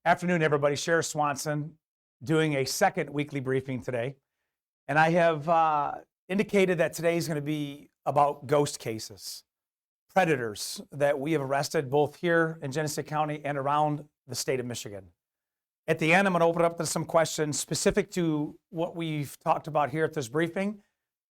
Afternoon, everybody. Sheriff Swanson doing a second weekly briefing today. And I have indicated that today is going to be about ghost cases, predators that we have arrested both here in Genesee County and around the state of Michigan. At the end, I'm going to open up to some questions specific to what we've talked about here at this briefing.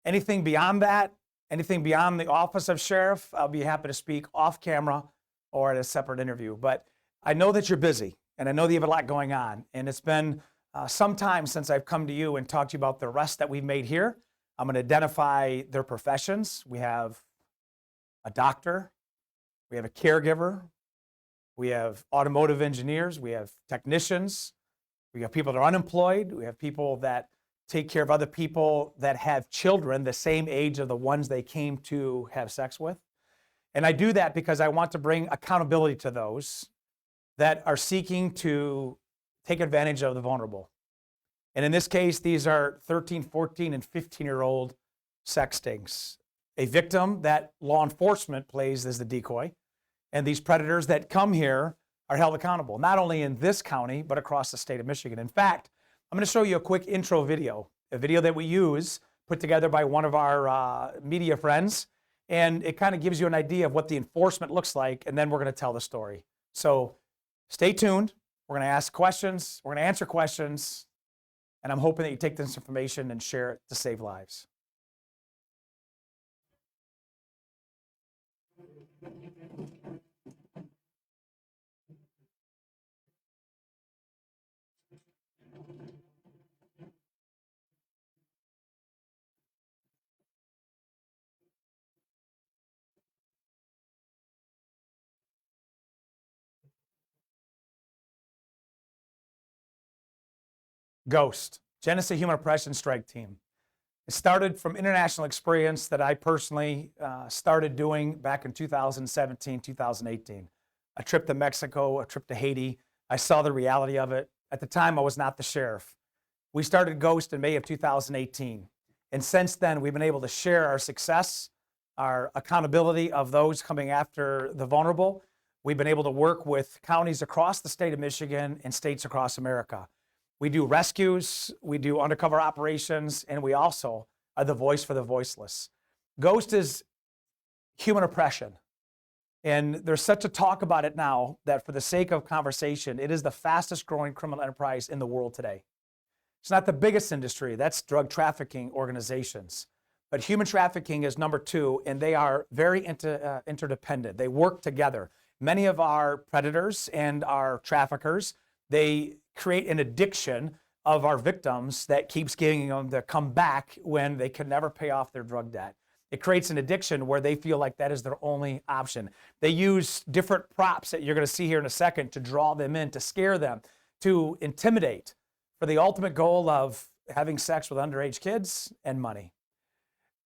Anything beyond that, anything beyond the office of sheriff, I'll be happy to speak off camera or at a separate interview. But I know that you're busy. And I know that you have a lot going on. And it's been some time since I've come to you and talked to you about the arrests that we've made here. I'm going to identify their professions. We have a doctor. We have a caregiver. We have automotive engineers. We have technicians. We have people that are unemployed. We have people that take care of other people that have children the same age of the ones they came to have sex with. And I do that because I want to bring accountability to those that are seeking to take advantage of the vulnerable. And in this case, these are 13, 14, and 15-year-old sex stings. A victim that law enforcement plays as the decoy, and these predators that come here are held accountable, not only in this county, but across the state of Michigan. In fact, I'm going to show you a quick intro video, a video that we use, put together by one of our media friends, and it kind of gives you an idea of what the enforcement looks like, and then we're going to tell the story. So stay tuned. We're going to ask questions. We're going to answer questions. And I'm hoping that you take this information and share it to save lives. G.H.O.S.T, Genesee Human Oppression Strike Team. It started from international experience that I personally started doing back in 2017, 2018. A trip to Mexico, a trip to Haiti. I saw the reality of it. At the time, I was not the sheriff. We started G.H.O.S.T in May of 2018. And since then, we've been able to share our success, our accountability of those coming after the vulnerable. We've been able to work with counties across the state of Michigan and states across America. We do rescues, we do undercover operations, and we also are the voice for the voiceless. G.H.O.S.T is human oppression. And there's such a talk about it now that for the sake of conversation, it is the fastest growing criminal enterprise in the world today. It's not the biggest industry, that's drug trafficking organizations. But human trafficking is number two, and they are very interdependent. They work together. Many of our predators and our traffickers, they create an addiction of our victims that keeps getting them to come back when they can never pay off their drug debt. It creates an addiction where they feel like that is their only option. They use different props that you're going to see here in a second to draw them in, to scare them, to intimidate, for the ultimate goal of having sex with underage kids and money.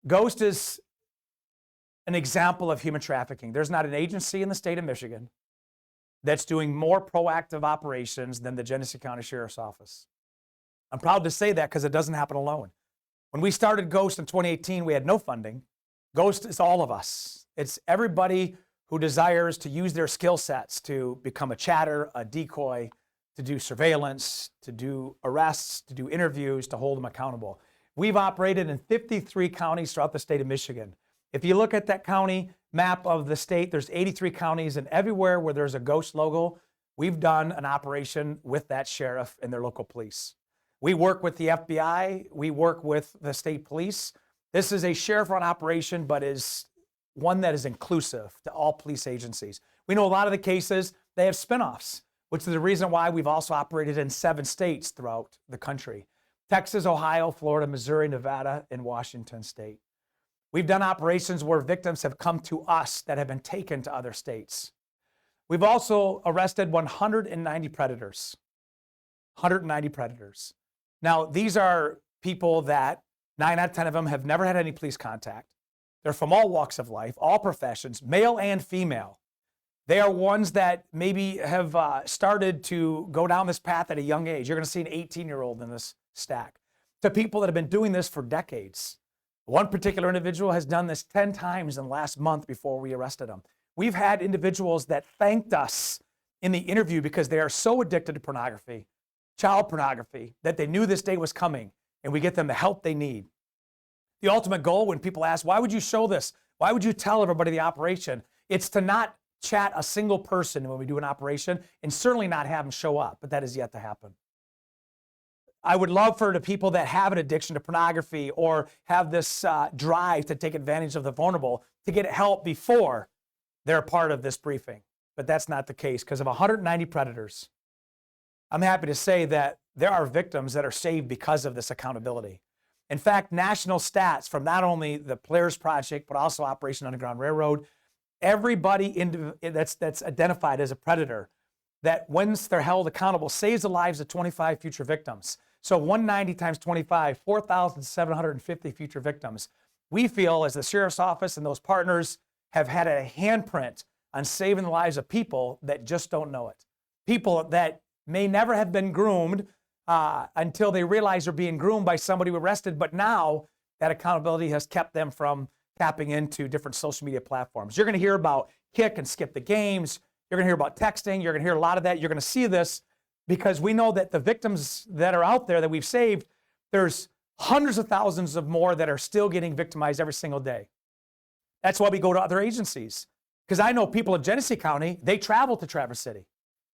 G.H.O.S.T is an example of human trafficking. There's not an agency in the state of Michigan that's doing more proactive operations than the Genesee County Sheriff's Office. I'm proud to say that because it doesn't happen alone. When we started G.H.O.S.T in 2018, we had no funding. G.H.O.S.T is all of us. It's everybody who desires to use their skill sets to become a chatter, a decoy, to do surveillance, to do arrests, to do interviews, to hold them accountable. We've operated in 53 counties throughout the state of Michigan. If you look at that county map of the state, there's 83 counties, and everywhere where there's a G.H.O.S.T logo, we've done an operation with that sheriff and their local police. We work with the FBI, we work with the state police. This is a sheriff-run operation, but is one that is inclusive to all police agencies. We know a lot of the cases, they have spinoffs, which is the reason why we've also operated in 7 states throughout the country: Texas, Ohio, Florida, Missouri, Nevada, and Washington State. We've done operations where victims have come to us that have been taken to other states. We've also arrested 190 predators. 190 predators. Now, these are people that 9 out of 10 of them have never had any police contact. They're from all walks of life, all professions, male and female. They are ones that maybe have started to go down this path at a young age. You're going to see an 18-year-old in this stack. To people that have been doing this for decades. One particular individual has done this 10 times in the last month before we arrested him. We've had individuals that thanked us in the interview because they are so addicted to pornography, child pornography, that they knew this day was coming, and we get them the help they need. The ultimate goal, when people ask, why would you show this? Why would you tell everybody the operation? It's to not chat a single person when we do an operation, and certainly not have them show up, but that is yet to happen. I would love for the people that have an addiction to pornography or have this drive to take advantage of the vulnerable to get help before they're part of this briefing. But that's not the case. Because of 190 predators, I'm happy to say that there are victims that are saved because of this accountability. In fact, national stats from not only the Polaris Project, but also Operation Underground Railroad, everybody that's identified as a predator, that once they're held accountable, saves the lives of 25 future victims. So 190 times 25, 4,750 future victims. We feel as the Sheriff's Office and those partners have had a handprint on saving the lives of people that just don't know it. People that may never have been groomed until they realize they're being groomed by somebody arrested, but now that accountability has kept them from tapping into different social media platforms. You're gonna hear about Kick and Skip the Games. You're gonna hear about texting. You're gonna hear a lot of that. You're gonna see this because we know that the victims that are out there that we've saved, there's hundreds of thousands of more that are still getting victimized every single day. That's why we go to other agencies. Because I know people in Genesee County, they travel to Traverse City.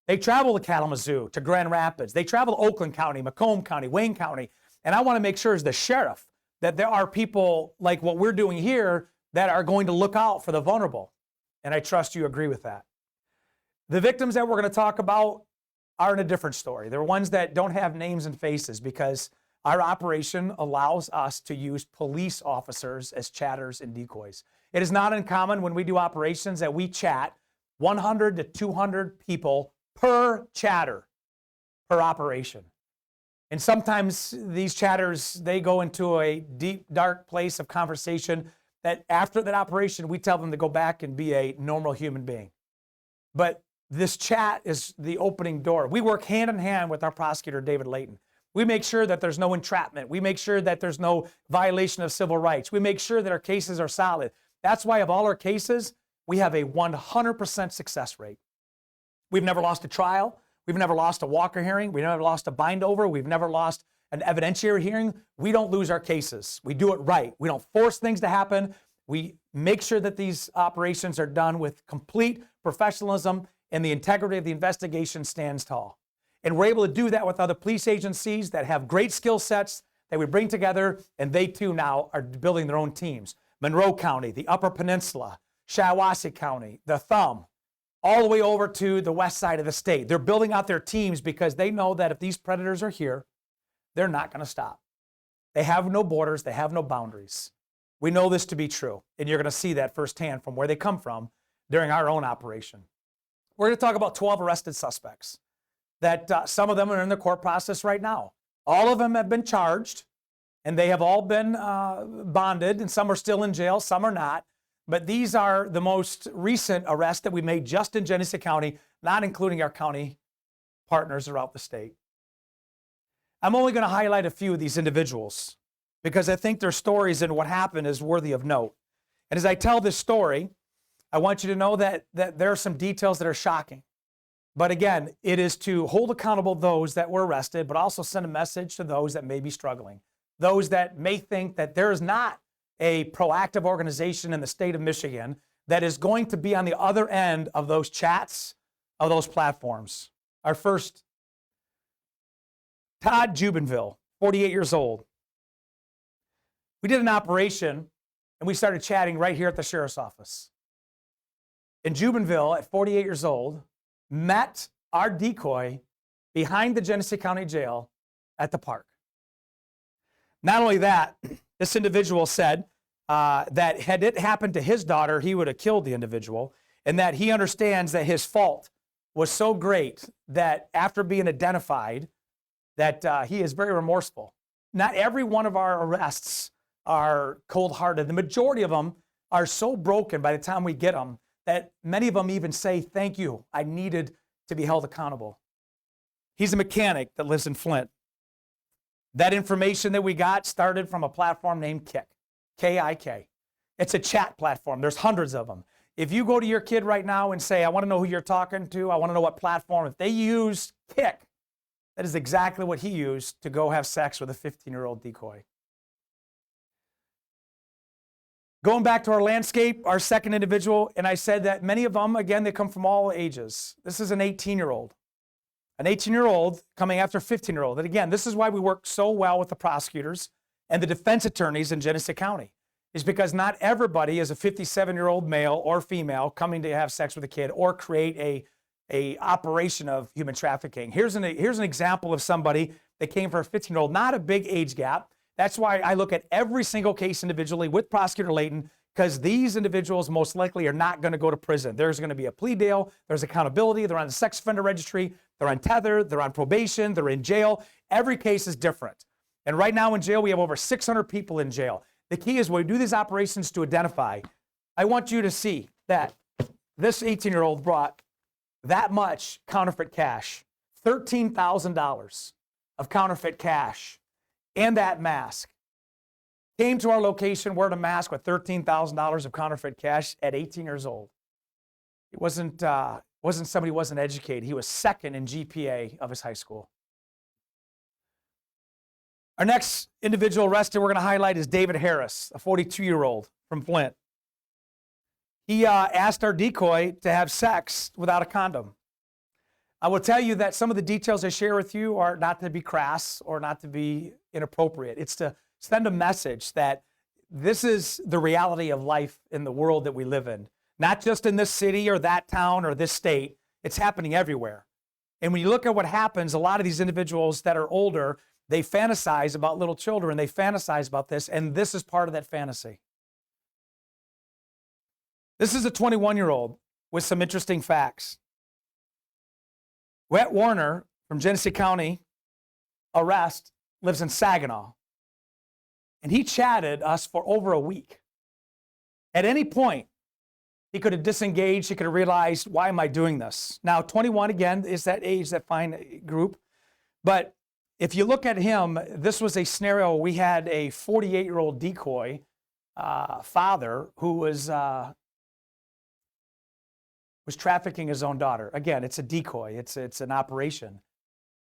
They travel to Kalamazoo, to Grand Rapids. They travel to Oakland County, Macomb County, Wayne County. And I want to make sure as the sheriff that there are people like what we're doing here that are going to look out for the vulnerable. And I trust you agree with that. The victims that we're going to talk about are in a different story. They're ones that don't have names and faces because our operation allows us to use police officers as chatters and decoys. It is not uncommon when we do operations that we chat 100 to 200 people per chatter, per operation. And sometimes these chatters, they go into a deep, dark place of conversation that after that operation, we tell them to go back and be a normal human being. But this chat is the opening door. We work hand in hand with our prosecutor, David Layton. We make sure that there's no entrapment. We make sure that there's no violation of civil rights. We make sure that our cases are solid. That's why of all our cases, we have a 100% success rate. We've never lost a trial. We've never lost a Walker hearing. We've never lost a bind over. We've never lost an evidentiary hearing. We don't lose our cases. We do it right. We don't force things to happen. We make sure that these operations are done with complete professionalism and the integrity of the investigation stands tall. And we're able to do that with other police agencies that have great skill sets that we bring together, and they too now are building their own teams. Monroe County, the Upper Peninsula, Shiawassee County, the Thumb, all the way over to the west side of the state. They're building out their teams because they know that if these predators are here, they're not going to stop. They have no borders. They have no boundaries. We know this to be true, and you're going to see that firsthand from where they come from during our own operation. We're going to talk about 12 arrested suspects that some of them are in the court process right now. All of them have been charged, and they have all been bonded, and some are still in jail, some are not. But these are the most recent arrests that we made just in Genesee County, not including our county partners throughout the state. I'm only going to highlight a few of these individuals because I think their stories and what happened is worthy of note. And as I tell this story, I want you to know that there are some details that are shocking. But again, it is to hold accountable those that were arrested, but also send a message to those that may be struggling, those that may think that there is not a proactive organization in the state of Michigan that is going to be on the other end of those chats, of those platforms. Our first, Todd Jubenville, 48 years old. We did an operation and we started chatting right here at the Sheriff's Office. And Jubenville, at 48 years old, met our decoy behind the Genesee County Jail at the park. Not only that, this individual said that had it happened to his daughter, he would have killed the individual, and that he understands that his fault was so great that after being identified, that he is very remorseful. Not every one of our arrests are cold-hearted. The majority of them are so broken by the time we get them that many of them even say, thank you, I needed to be held accountable. He's a mechanic that lives in Flint. That information that we got started from a platform named Kick, K-I-K. It's a chat platform. There's hundreds of them. If you go to your kid right now and say, I want to know who you're talking to, I want to know what platform, if they use Kick, that is exactly what he used to go have sex with a 15-year-old decoy. Going back to our landscape, our second individual, and I said that many of them, again, they come from all ages. This is an 18-year-old. An 18-year-old coming after a 15-year-old. And again, this is why we work so well with the prosecutors and the defense attorneys in Genesee County, is because not everybody is a 57-year-old male or female coming to have sex with a kid or create a operation of human trafficking. Here's an example of somebody that came for a 15-year-old, not a big age gap. That's why I look at every single case individually with Prosecutor Layton, because these individuals most likely are not going to go to prison. There's going to be a plea deal. There's accountability. They're on the sex offender registry. They're untethered. They're on probation. They're in jail. Every case is different. And right now in jail, we have over 600 people in jail. The key is when we do these operations to identify, I want you to see that this 18-year-old brought that much counterfeit cash, $13,000 of counterfeit cash, and that mask. Came to our location, wore a mask with $13,000 of counterfeit cash at 18 years old. It wasn't somebody who wasn't educated. He was second in GPA of his high school. Our next individual arrested we're going to highlight is David Harris, a 42-year-old from Flint. He asked our decoy to have sex without a condom. I will tell you that some of the details I share with you are not to be crass or not to be inappropriate. It's to send a message that this is the reality of life in the world that we live in. Not just in this city or that town or this state. It's happening everywhere. And when you look at what happens, a lot of these individuals that are older, they fantasize about little children. They fantasize about this, and this is part of that fantasy. This is a 21-year-old with some interesting facts. Wet Warner from Genesee County, arrest, lives in Saginaw. And he chatted us for over a week. At any point, he could have disengaged. He could have realized, why am I doing this? Now, 21, again, is that age, that fine group. But if you look at him, this was a scenario. We had a 48-year-old decoy father who was trafficking his own daughter. Again, it's a decoy. It's an operation.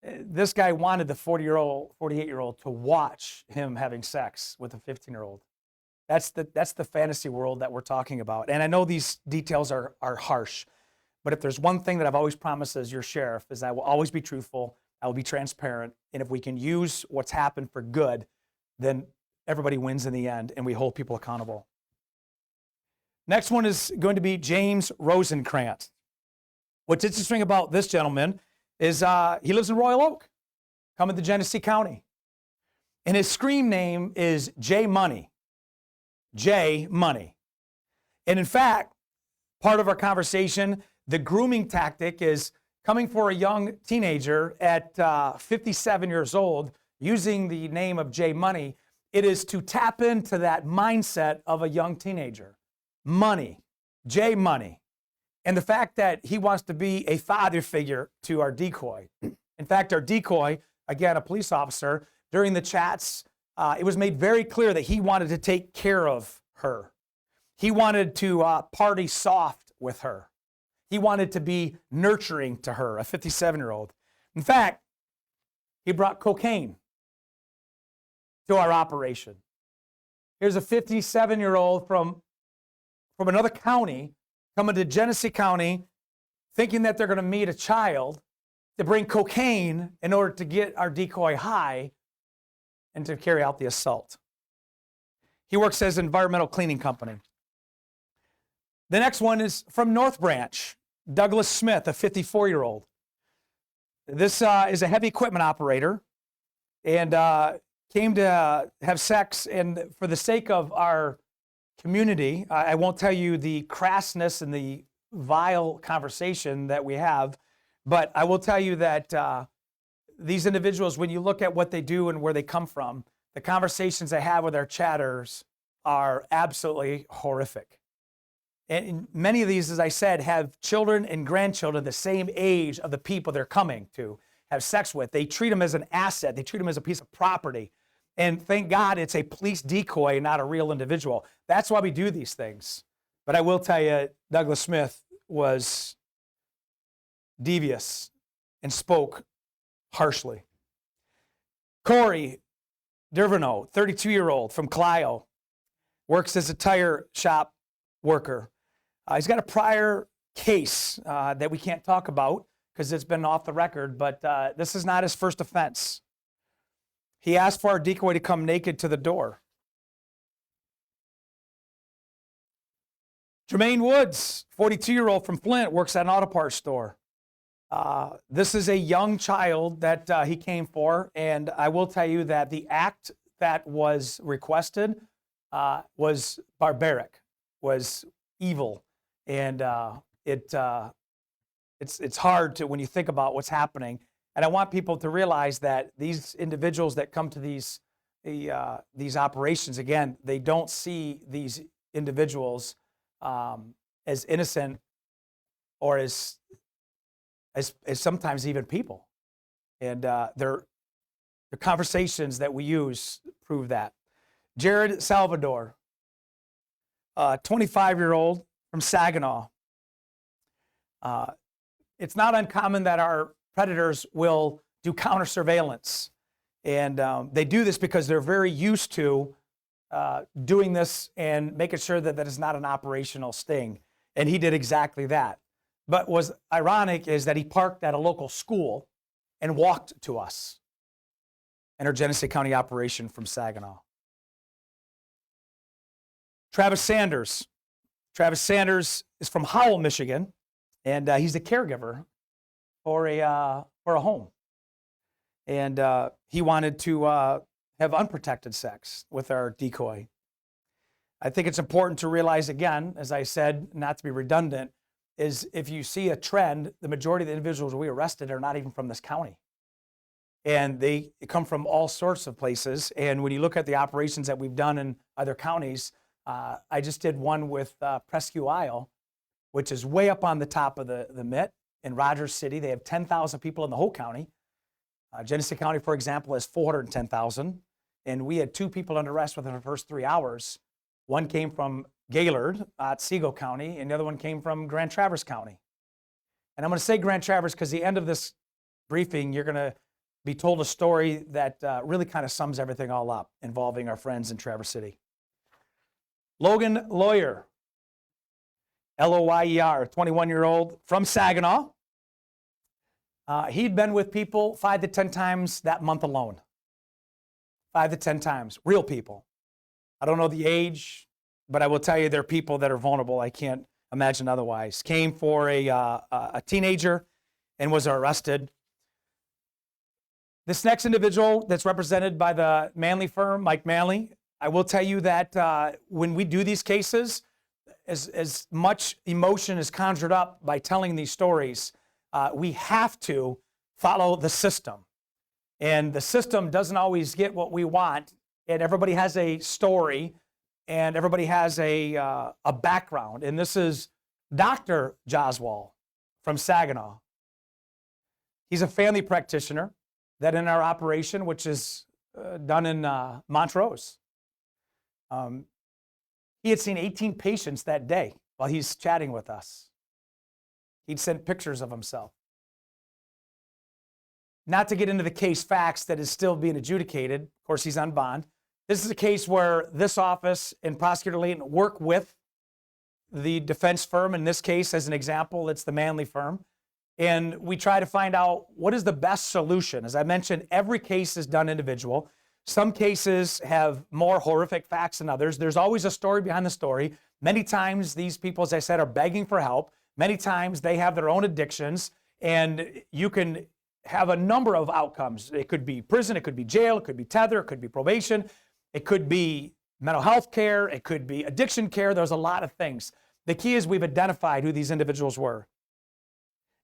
This guy wanted the 48-year-old to watch him having sex with a 15-year-old. That's the fantasy world that we're talking about. And I know these details are harsh, but if there's one thing that I've always promised as your sheriff is I will always be truthful, I will be transparent, and if we can use what's happened for good, then everybody wins in the end, and we hold people accountable. Next one is going to be James Rosenkrantz. What's interesting about this gentleman is he lives in Royal Oak, coming to Genesee County. And his screen name is J Money. J Money. And in fact, part of our conversation, the grooming tactic is coming for a young teenager at 57 years old, using the name of J Money. It is to tap into that mindset of a young teenager. Money, J Money. And the fact that he wants to be a father figure to our decoy. In fact, our decoy, again, a police officer, during the chats, it was made very clear that he wanted to take care of her. He wanted to party soft with her. He wanted to be nurturing to her, a 57-year-old. In fact, he brought cocaine to our operation. Here's a 57-year-old from another county coming to Genesee County thinking that they're going to meet a child to bring cocaine in order to get our decoy high and to carry out the assault. He works as an environmental cleaning company. The next one is from North Branch, Douglas Smith, a 54-year-old. This is a heavy equipment operator and came to have sex, and for the sake of our community, I won't tell you the crassness and the vile conversation that we have, but I will tell you that these individuals, when you look at what they do and where they come from, the conversations they have with our chatters are absolutely horrific. And many of these, as I said, have children and grandchildren the same age of the people they're coming to have sex with. They treat them as an asset. They treat them as a piece of property. And thank God it's a police decoy, not a real individual. That's why we do these things. But I will tell you, Douglas Smith was devious and spoke harshly. Corey Dervino, 32-year-old from Clio, works as a tire shop worker. He's got a prior case that we can't talk about because it's been off the record, but this is not his first offense. He asked for our decoy to come naked to the door. Jermaine Woods, 42-year-old from Flint, works at an auto parts store. This is a young child that he came for, and I will tell you that the act that was requested was barbaric, was evil, and it's hard to, when you think about what's happening. And I want people to realize that these individuals that come to these operations, again, they don't see these individuals as innocent or as sometimes even people. And the conversations that we use prove that. Jared Salvador, 25-year-old from Saginaw. It's not uncommon that our predators will do counter surveillance. And they do this because they're very used to doing this and making sure that that is not an operational sting. And he did exactly that. But what's ironic is that he parked at a local school and walked to us in our Genesee County operation from Saginaw. Travis Sanders. Travis Sanders is from Howell, Michigan, and he's the caregiver for a home. And he wanted to have unprotected sex with our decoy. I think it's important to realize, again, as I said, not to be redundant, is if you see a trend, the majority of the individuals we arrested are not even from this county. And they come from all sorts of places. And when you look at the operations that we've done in other counties, I just did one with Presque Isle, which is way up on the top of the Mitt in Rogers City. They have 10,000 people in the whole county. Genesee County, for example, has 410,000. And we had 2 people under arrest within the first 3 hours. One came from Gaylord, Otsego County, and the other one came from Grand Traverse County. And I'm going to say Grand Traverse because the end of this briefing, you're going to be told a story that really kind of sums everything all up involving our friends in Traverse City. Logan Lawyer, L-O-Y-E-R, 21-year-old from Saginaw. He'd been with people 5 to 10 times that month alone. 5 to 10 times, real people. I don't know the age, but I will tell you they're people that are vulnerable. I can't imagine otherwise. Came for a teenager and was arrested. This next individual that's represented by the Manley firm, Mike Manley, I will tell you that when we do these cases, as much emotion is conjured up by telling these stories, we have to follow the system. And the system doesn't always get what we want, and everybody has a story, and everybody has a background. And this is Dr. G.H.O.S.T from Saginaw. He's a family practitioner that in our operation, which is done in Montrose, he had seen 18 patients that day while he's chatting with us. He'd sent pictures of himself. Not to get into the case facts that is still being adjudicated. Of course, he's on bond. This is a case where this office and Prosecutor Layton work with the defense firm. In this case, as an example, it's the Manley firm. And we try to find out what is the best solution. As I mentioned, every case is done individual. Some cases have more horrific facts than others. There's always a story behind the story. Many times these people, as I said, are begging for help. Many times they have their own addictions, and you can have a number of outcomes. It could be prison, it could be jail, it could be tether, it could be probation, it could be mental health care, it could be addiction care. There's a lot of things. The key is we've identified who these individuals were.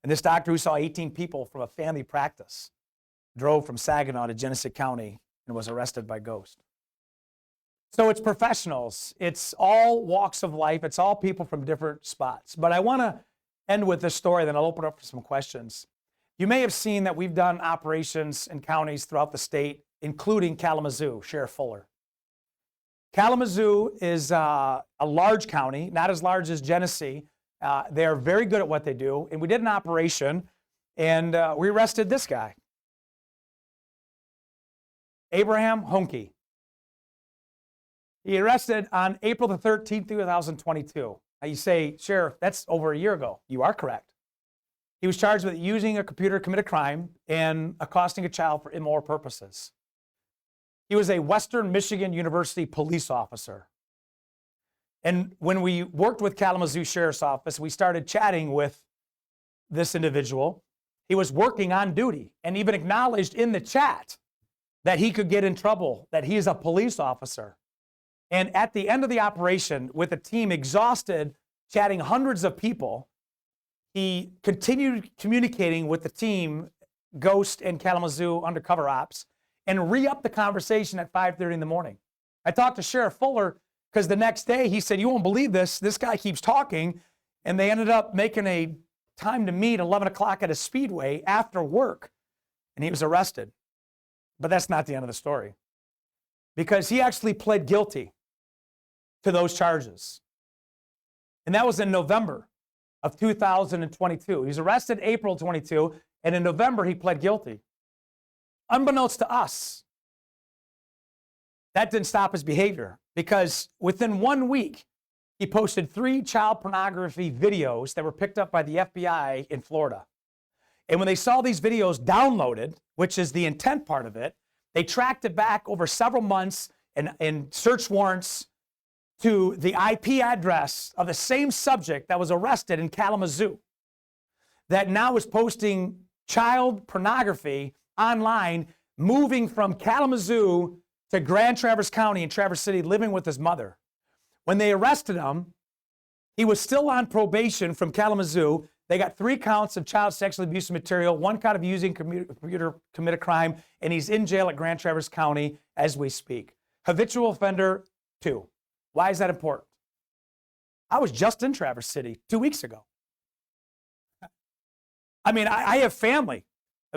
And this doctor who saw 18 people from a family practice drove from Saginaw to Genesee County and was arrested by G.H.O.S.T. So it's professionals. It's all walks of life. It's all people from different spots. But I want to end with this story, then I'll open up for some questions. You may have seen that we've done operations in counties throughout the state, including Kalamazoo, Sheriff Fuller. Kalamazoo is a large county, not as large as Genesee. They are very good at what they do. And we did an operation, and we arrested this guy, Abraham Honke. He arrested on April the 13th, 2022. Now you say, Sheriff, that's over a year ago. You are correct. He was charged with using a computer to commit a crime and accosting a child for immoral purposes. He was a Western Michigan University police officer. And when we worked with Kalamazoo Sheriff's Office, we started chatting with this individual. He was working on duty and even acknowledged in the chat that he could get in trouble, that he is a police officer. And at the end of the operation, with the team exhausted, chatting hundreds of people, he continued communicating with the team, G.H.O.S.T and Kalamazoo undercover ops, and re-upped the conversation at 5:30 in the morning. I talked to Sheriff Fuller because the next day he said, you won't believe this guy keeps talking. And they ended up making a time to meet 11 o'clock at a speedway after work, and he was arrested. But that's not the end of the story, because he actually pled guilty to those charges. And that was in November of 2022. He was arrested April 22, and in November he pled guilty. Unbeknownst to us, that didn't stop his behavior, because within 1 week, he posted 3 child pornography videos that were picked up by the FBI in Florida. And when they saw these videos downloaded, which is the intent part of it, they tracked it back over several months and search warrants to the IP address of the same subject that was arrested in Kalamazoo, that now is posting child pornography online, moving from Kalamazoo to Grand Traverse County in Traverse City, living with his mother. When they arrested him, he was still on probation from Kalamazoo. They got 3 counts of child sexual abuse material, 1 count of using computer commit a crime, and he's in jail at Grand Traverse County as we speak. Habitual offender 2. Why is that important? I was just in Traverse City 2 weeks ago. I mean, I have family.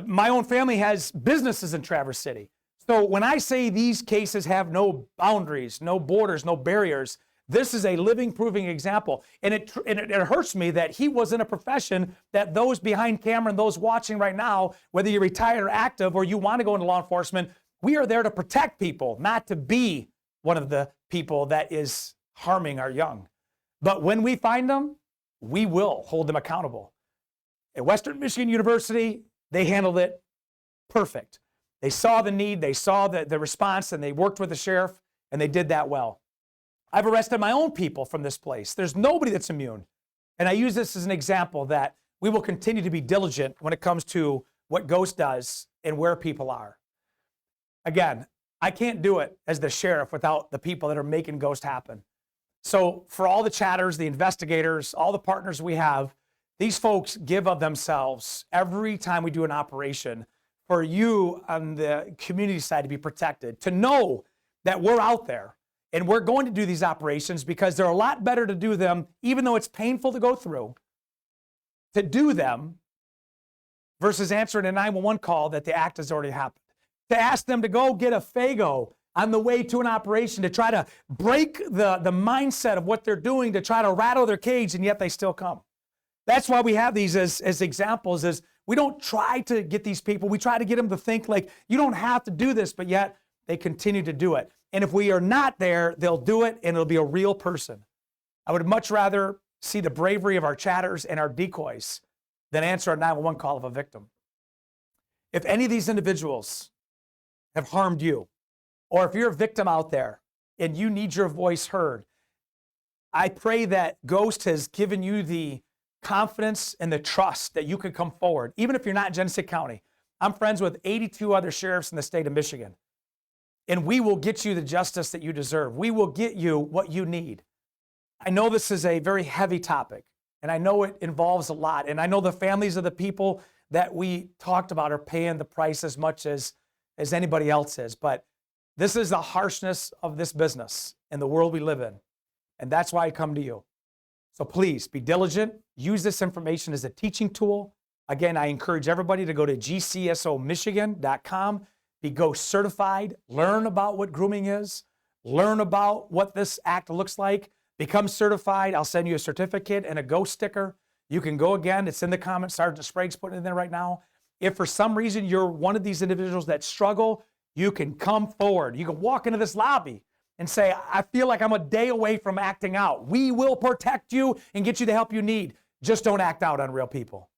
My own family has businesses in Traverse City. So when I say these cases have no boundaries, no borders, no barriers, this is a living, proving example. And it hurts me that he was in a profession that those behind camera and those watching right now, whether you're retired or active or you want to go into law enforcement, we are there to protect people, not to be one of the people that is harming our young. But when we find them, we will hold them accountable. At Western Michigan University, they handled it perfect. They saw the need, they saw the response, and they worked with the sheriff, and they did that well. I've arrested my own people from this place. There's nobody that's immune. And I use this as an example that we will continue to be diligent when it comes to what G.H.O.S.T does and where people are. Again, I can't do it as the sheriff without the people that are making G.H.O.S.T happen. So for all the chatters, the investigators, all the partners we have, these folks give of themselves every time we do an operation for you on the community side to be protected, to know that we're out there and we're going to do these operations because they're a lot better to do them, even though it's painful to go through, to do them versus answering a 911 call that the act has already happened. To ask them to go get a Fago on the way to an operation to try to break the mindset of what they're doing, to try to rattle their cage, and yet they still come. That's why we have these as examples. As we don't try to get these people, we try to get them to think like, you don't have to do this, but yet they continue to do it. And if we are not there, they'll do it, and it'll be a real person. I would much rather see the bravery of our chatters and our decoys than answer a 911 call of a victim. If any of these individuals have harmed you, or if you're a victim out there and you need your voice heard, I pray that G.H.O.S.T has given you the confidence and the trust that you can come forward, even if you're not in Genesee County. I'm friends with 82 other sheriffs in the state of Michigan, and we will get you the justice that you deserve. We will get you what you need. I know this is a very heavy topic, and I know it involves a lot, and I know the families of the people that we talked about are paying the price as much as anybody else is, but this is the harshness of this business and the world we live in, and that's why I come to you. So please be diligent. Use this information as a teaching tool. Again, I encourage everybody to go to gcsomichigan.com, be G.H.O.S.T certified, learn about what grooming is, learn about what this act looks like, become certified. I'll send you a certificate and a G.H.O.S.T sticker. You can go again. It's in the comments. Sergeant Sprague's putting it in there right now. If for some reason you're one of these individuals that struggle, you can come forward. You can walk into this lobby and say, I feel like I'm a day away from acting out. We will protect you and get you the help you need. Just don't act out on real people.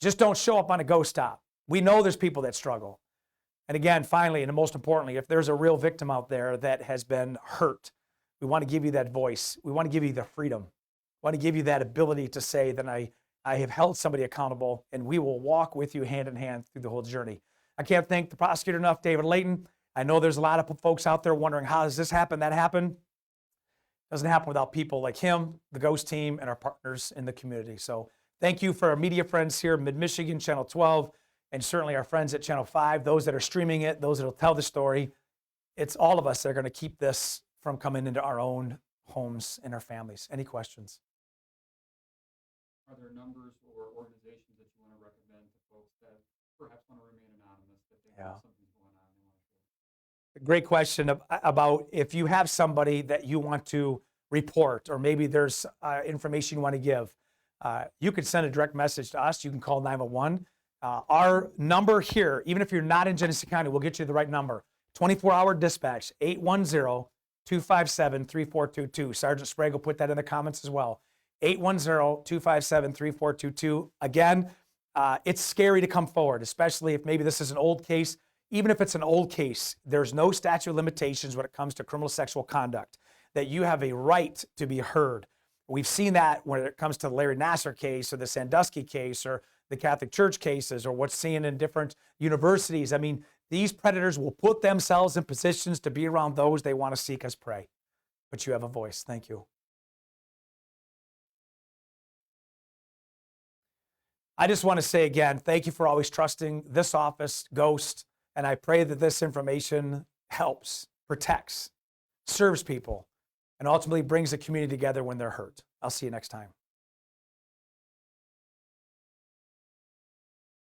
Just don't show up on a ghost stop. We know there's people that struggle. And again, finally, and most importantly, if there's a real victim out there that has been hurt, we want to give you that voice. We want to give you the freedom. We want to give you that ability to say that I have held somebody accountable, and we will walk with you hand in hand through the whole journey. I can't thank the prosecutor enough, David Layton. I know there's a lot of folks out there wondering, how does this happen, that happen? It doesn't happen without people like him, the G.H.O.S.T team, and our partners in the community. So thank you for our media friends here, Mid-Michigan, Channel 12, and certainly our friends at Channel 5, those that are streaming it, those that will tell the story. It's all of us that are going to keep this from coming into our own homes and our families. Any questions? Are there numbers or organizations that you want to recommend to folks that perhaps want to remain anonymous, that they have something going on they want to share? Great question about if you have somebody that you want to report, or maybe there's information you want to give, you could send a direct message to us. You can call 911. Our number here, even if you're not in Genesee County, we'll get you the right number. 24-hour dispatch, 810-257-3422. Sergeant Sprague will put that in the comments as well. 810-257-3422. Again, it's scary to come forward, especially if maybe this is an old case. Even if it's an old case, there's no statute of limitations when it comes to criminal sexual conduct, that you have a right to be heard. We've seen that when it comes to the Larry Nassar case or the Sandusky case or the Catholic Church cases or what's seen in different universities. I mean, these predators will put themselves in positions to be around those they want to seek as prey. But you have a voice. Thank you. I just want to say again, thank you for always trusting this office, G.H.O.S.T, and I pray that this information helps, protects, serves people, and ultimately brings the community together when they're hurt. I'll see you next time.